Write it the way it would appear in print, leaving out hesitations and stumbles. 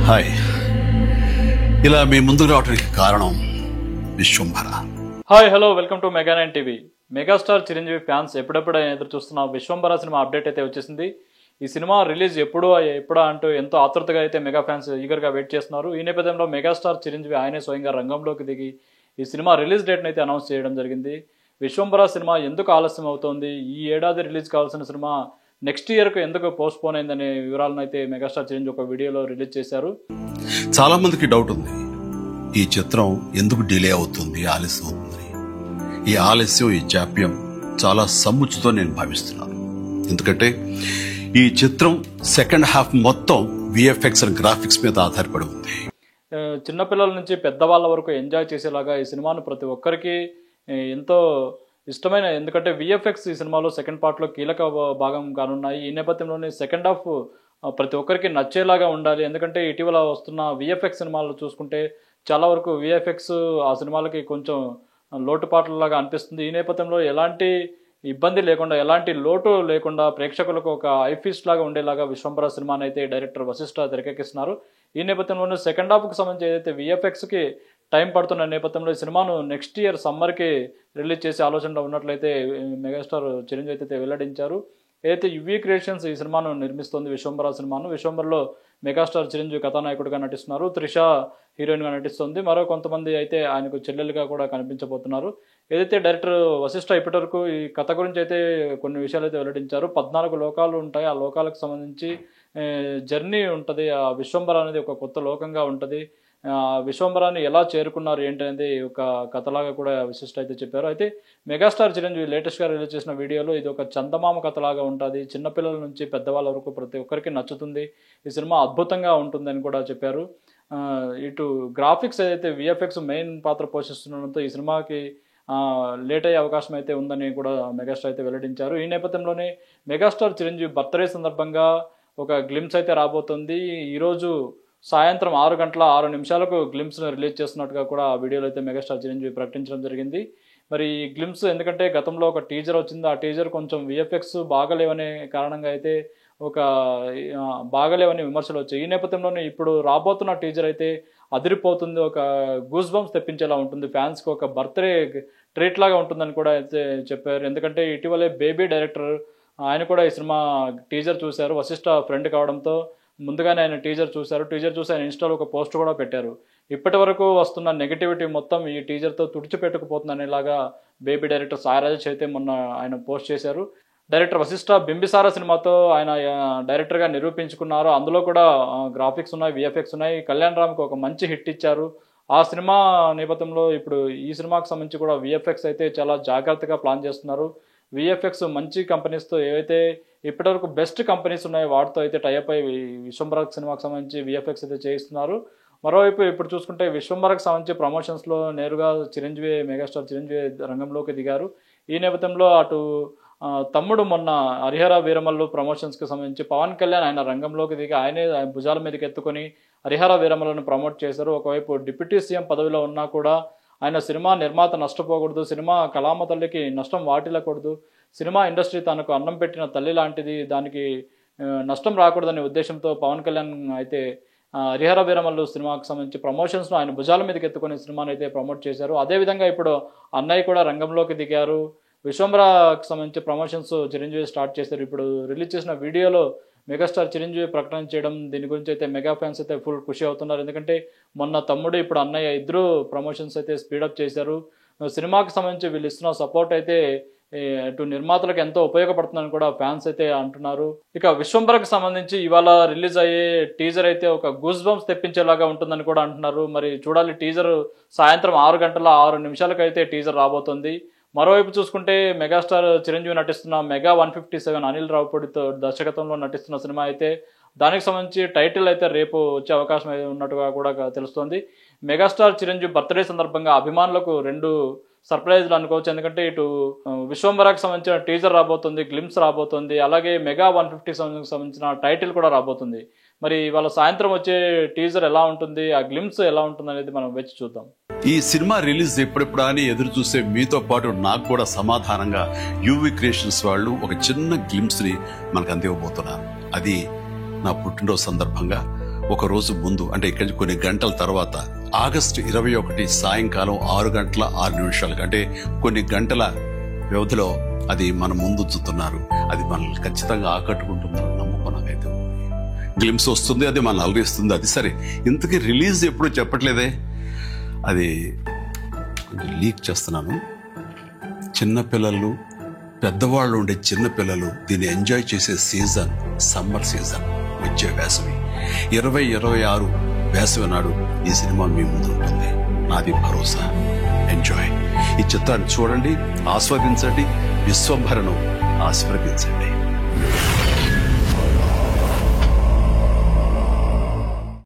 Hi, ఇలా మీ ముందుకు రావడానికి కారణం Vishwambhara. Hi, hello, welcome to mega nine TV. Megastar Chiranjeevi fans ఎప్పుడెప్పుడు ఎదురు చూస్తున్న విశ్వంభర సినిమా అప్డేట్ అయితే వచ్చేసింది. ఈ సినిమా రిలీజ్ ఎప్పుడా అంటూ ఎంతో ఆతృతగా అయితే మెగా ఫ్యాన్స్ ఈగర్గా వెయిట్ చేస్తున్నారు. ఈ నేపథ్యంలో మెగాస్టార్ చిరంజీవి ఆయనే స్వయంగా రంగంలోకి దిగి ఈ సినిమా రిలీజ్ డేట్ని అయితే అనౌన్స్ చేయడం జరిగింది. విశ్వంభర సినిమా ఎందుకు ఆలస్యం అవుతోంది, ఈ ఏడాది రిలీజ్ కావాల్సిన సినిమా నెక్స్ట్ ఇయర్కు ఎందుకు పోస్ట్ పోన్ అయిందనే వివరాలను అయితే మెగాస్టార్ చిరంజీవి ఒక వీడియోలో రిలీజ్ చేశారు. చాలా మందికి డౌట్ ఉంది, ఈ చిత్రం ఎందుకు డిలే అవుతుంది, ఆలస్యం అవుతుంది. ఈ ఆలస్యం, ఈ జాప్యం చాలా సముచితం నేను భావిస్తున్నాను. ఎందుకంటే ఈ చిత్రం సెకండ్ హాఫ్ మొత్తం విఎఫ్ఎక్స్ అండ్ గ్రాఫిక్స్ మీద ఆధారపడి ఉంది. చిన్నపిల్లల నుంచి పెద్దవాళ్ళ వరకు ఎంజాయ్ చేసేలాగా ఈ సినిమాను ప్రతి ఒక్కరికి ఎంతో ఇష్టమైన, ఎందుకంటే విఎఫ్ఎక్స్ ఈ సినిమాలో సెకండ్ పార్ట్లో కీలక భాగం కానున్నాయి. ఈ నేపథ్యంలోనే సెకండ్ హాఫ్ ప్రతి ఒక్కరికి నచ్చేలాగా ఉండాలి. ఎందుకంటే ఇటీవల వస్తున్న విఎఫ్ఎక్స్ సినిమాలు చూసుకుంటే చాలా వరకు విఎఫ్ఎక్స్ ఆ సినిమాలకి కొంచెం లోటుపాట్లలాగా అనిపిస్తుంది. ఈ నేపథ్యంలో ఎలాంటి ఇబ్బంది లేకుండా, ఎలాంటి లోటు లేకుండా ప్రేక్షకులకు ఒక ఐఫీస్ట్ లాగా ఉండేలాగా విశ్వంభర సినిమాని అయితే డైరెక్టర్ వశిష్ఠ తెరకెక్కిస్తున్నారు. ఈ నేపథ్యంలోనే సెకండ్ హాఫ్కి సంబంధించి ఏదైతే విఎఫ్ఎక్స్కి టైం పడుతున్న నేపథ్యంలో ఈ సినిమాను నెక్స్ట్ ఇయర్ సమ్మర్కి రిలీజ్ చేసే ఆలోచనలో ఉన్నట్లయితే మెగాస్టార్ చిరంజీవి అయితే వెల్లడించారు. ఏదైతే యువి క్రియేషన్స్ ఈ సినిమాను నిర్మిస్తుంది, విశ్వంభర సినిమాను. విశ్వంభరలో మెగాస్టార్ చిరంజీవి కథానాయకుడిగా నటిస్తున్నారు, త్రిష హీరోయిన్గా నటిస్తుంది, మరో కొంతమంది అయితే ఆయనకు చెల్లెలుగా కూడా కనిపించబోతున్నారు. ఏదైతే డైరెక్టర్ వశిష్ఠ ఇప్పటివరకు ఈ కథ గురించి అయితే కొన్ని విషయాలు అయితే వెల్లడించారు. 14 లోకాలు ఉంటాయి, ఆ లోకాలకు సంబంధించి జర్నీ ఉంటుంది. ఆ విశ్వంభర అనేది ఒక కొత్త లోకంగా ఉంటుంది. విశ్వంభరాన్ని ఎలా చేరుకున్నారు ఏంటి అనేది ఒక కథలాగా కూడా విశిష్ట అయితే చెప్పారు. అయితే మెగాస్టార్ చిరంజీవి లేటెస్ట్గా రిలీజ్ చేసిన వీడియోలో ఇది ఒక చందమామ కథలాగా ఉంటుంది, చిన్నపిల్లల నుంచి పెద్దవాళ్ళ వరకు ప్రతి ఒక్కరికి నచ్చుతుంది, ఈ సినిమా అద్భుతంగా ఉంటుందని కూడా చెప్పారు. ఇటు గ్రాఫిక్స్ ఏదైతే విఎఫ్ఎక్స్ మెయిన్ పాత్ర పోషిస్తుండడంతో ఈ సినిమాకి లేట్ అయ్యే అవకాశం అయితే ఉందని కూడా మెగాస్టార్ అయితే వెల్లడించారు. ఈ నేపథ్యంలోనే మెగాస్టార్ చిరంజీవి బర్త్డే సందర్భంగా ఒక గ్లిమ్స్ అయితే రాబోతుంది. ఈరోజు సాయంత్రం 6:06 గ్లిమ్స్ను రిలీజ్ చేస్తున్నట్టుగా కూడా ఆ వీడియోలో అయితే మెగాస్టార్ చిరంజీవి ప్రకటించడం జరిగింది. మరి ఈ గ్లిమ్స్ ఎందుకంటే గతంలో ఒక టీజర్ వచ్చింది, ఆ టీజర్ కొంచెం విఎఫ్ఎక్స్ బాగలేవనే కారణంగా అయితే బాగలేవని విమర్శలు వచ్చాయి. ఈ నేపథ్యంలోనే ఇప్పుడు రాబోతున్న టీజర్ అయితే అదిరిపోతుంది, ఒక గూస్ బంప్స్ తెప్పించేలా ఉంటుంది, ఫ్యాన్స్కి ఒక బర్త్డే ట్రీట్ లాగా ఉంటుందని కూడా అయితే చెప్పారు. ఎందుకంటే ఇటీవలే బేబీ డైరెక్టర్ ఆయన కూడా ఈ సినిమా టీజర్ చూశారు, వశిష్ఠ ఫ్రెండ్ కావడంతో ముందుగానే ఆయన టీజర్ చూశారు. టీజర్ చూసి ఆయన ఇన్స్టాలో ఒక పోస్ట్ కూడా పెట్టారు. ఇప్పటి వరకు వస్తున్న నెగిటివిటీ మొత్తం ఈ టీజర్తో తుడిచిపెట్టుకుపోతుందనేలాగా బేబీ డైరెక్టర్ సాయిరాజేష్ అయితే మొన్న ఆయన పోస్ట్ చేశారు. డైరెక్టర్ వశిష్ఠ బింబిసార సినిమాతో ఆయన డైరెక్టర్గా నిరూపించుకున్నారు. అందులో కూడా గ్రాఫిక్స్ ఉన్నాయి, విఎఫ్ఎక్స్ ఉన్నాయి. కళ్యాణ్ రామ్కి ఒక మంచి హిట్ ఇచ్చారు. ఆ సినిమా నేపథ్యంలో ఇప్పుడు ఈ సినిమాకి సంబంధించి కూడా విఎఫ్ఎక్స్ అయితే చాలా జాగ్రత్తగా ప్లాన్ చేస్తున్నారు. విఎఫ్ఎక్స్ మంచి కంపెనీస్తో, ఏవైతే ఇప్పటివరకు బెస్ట్ కంపెనీస్ ఉన్నాయో వాటితో అయితే టైఅప్ అయ్యి విశ్వంభర సినిమాకి సంబంధించి విఎఫ్ఎక్స్ అయితే చేయిస్తున్నారు. మరోవైపు ఇప్పుడు చూసుకుంటే విశ్వంభరకు సంబంధించి ప్రమోషన్స్లో నేరుగా మెగాస్టార్ చిరంజీవి రంగంలోకి దిగారు. ఈ నేపథ్యంలో అటు తమ్ముడు మొన్న హరిహర వీరమల్లు ప్రమోషన్స్కి సంబంధించి పవన్ కళ్యాణ్ ఆయన రంగంలోకి దిగి ఆయనే భుజాల మీదకి ఎత్తుకొని హరిహర వీరమల్లను ప్రమోట్ చేశారు. ఒకవైపు డిప్యూటీ సీఎం పదవిలో ఉన్నా కూడా ఆయన సినిమా నిర్మాత నష్టపోకూడదు, సినిమా కళామ తల్లికి నష్టం వాటిల్లకూడదు, సినిమా ఇండస్ట్రీ తనకు అన్నం పెట్టిన తల్లి లాంటిది, దానికి నష్టం రాకూడదనే ఉద్దేశంతో పవన్ కళ్యాణ్ అయితే హరిహర వీరమల్లు సినిమాకి సంబంధించి ప్రమోషన్స్ను ఆయన భుజాల మీదకి ఎత్తుకొని సినిమాని అయితే ప్రమోట్ చేశారు. అదేవిధంగా ఇప్పుడు అన్నయ్య కూడా రంగంలోకి దిగారు. విశ్వంభరకు సంబంధించి ప్రమోషన్స్ చిరంజీవి స్టార్ట్ చేశారు. ఇప్పుడు రిలీజ్ చేసిన వీడియోలో మెగాస్టార్ చిరంజీవి ప్రకటన చేయడం, దీని గురించి అయితే మెగా ఫ్యాన్స్ అయితే ఫుల్ ఖుషి అవుతున్నారు. ఎందుకంటే మొన్న తమ్ముడు, ఇప్పుడు అన్నయ్య ఇద్దరు ప్రమోషన్స్ అయితే స్పీడప్ చేశారు. సినిమాకి సంబంధించి వీళ్ళు ఇస్తున్న సపోర్ట్ అయితే ఇటు నిర్మాతలకు ఎంతో ఉపయోగపడుతుందని కూడా ఫ్యాన్స్ అయితే అంటున్నారు. ఇక విశ్వంభరకు సంబంధించి ఇవాళ రిలీజ్ అయ్యే టీజర్ అయితే ఒక గూస్ బంప్స్ తెప్పించేలాగా ఉంటుందని కూడా అంటున్నారు. మరి చూడాలి, టీజర్ సాయంత్రం 6:06 అయితే టీజర్ రాబోతుంది. మరోవైపు చూసుకుంటే మెగాస్టార్ చిరంజీవి నటిస్తున్న మెగా 157 అనిల్ రావుపూడితో దర్శకత్వంలో నటిస్తున్న సినిమా అయితే దానికి సంబంధించి టైటిల్ అయితే రేపు వచ్చే అవకాశం ఉన్నట్టుగా కూడా తెలుస్తోంది. మెగాస్టార్ చిరంజీవి బర్త్డే సందర్భంగా అభిమానులకు 2 సర్ప్రైజ్లు అనుకోవచ్చు. ఎందుకంటే ఇటు విశ్వంభరకు సంబంధించిన టీజర్ రాబోతుంది, గ్లిమ్స్ రాబోతుంది, అలాగే మెగా 157కి సంబంధించిన టైటిల్ కూడా రాబోతుంది. మరి ఇవాళ సాయంత్రం వచ్చే టీజర్ ఎలా ఉంటుంది, ఆ గ్లిమ్స్ ఎలా ఉంటుంది అనేది మనం వచ్చి చూద్దాం. ఈ సినిమా రిలీజ్ ఎప్పుడెప్పుడా అని ఎదురు చూసే మీతో పాటు నాకు కూడా సమాధానంగా యువి క్రియేషన్స్ వాళ్ళు ఒక చిన్న గ్లిమ్స్ ని మనకు అందివ్వబోతున్నారు. అది నా పుట్టినరోజు సందర్భంగా ఒక రోజు ముందు అంటే ఇక్కడి నుంచి కొన్ని గంటల తర్వాత ఆగస్టు 21 సాయంకాలం 6:06 అంటే కొన్ని గంటల వ్యవధిలో అది మన ముందు ఉంచుతున్నారు. అది మనల్ని ఖచ్చితంగా ఆకట్టుకుంటుందని నమ్మకం నాకైతే ఉంది. గ్లిమ్స్ వస్తుంది, అది మనల్ని అలరిస్తుంది. అది సరే, ఇంతకీ రిలీజ్ ఎప్పుడు చెప్పట్లేదే, అది లీక్ చేస్తున్నాను. చిన్నపిల్లలు, పెద్దవాళ్ళు ఉండే చిన్నపిల్లలు దీన్ని ఎంజాయ్ చేసే సీజన్ సమ్మర్ సీజన్, వచ్చే వేసవి 2026 వేసవి నాడు ఈ సినిమా మీ ముందు ఉంటుంది. నాది భరోసా. ఎంజాయ్. ఈ చిత్రాన్ని చూడండి, ఆస్వాదించండి, విశ్వంభరను ఆస్వాదించండి.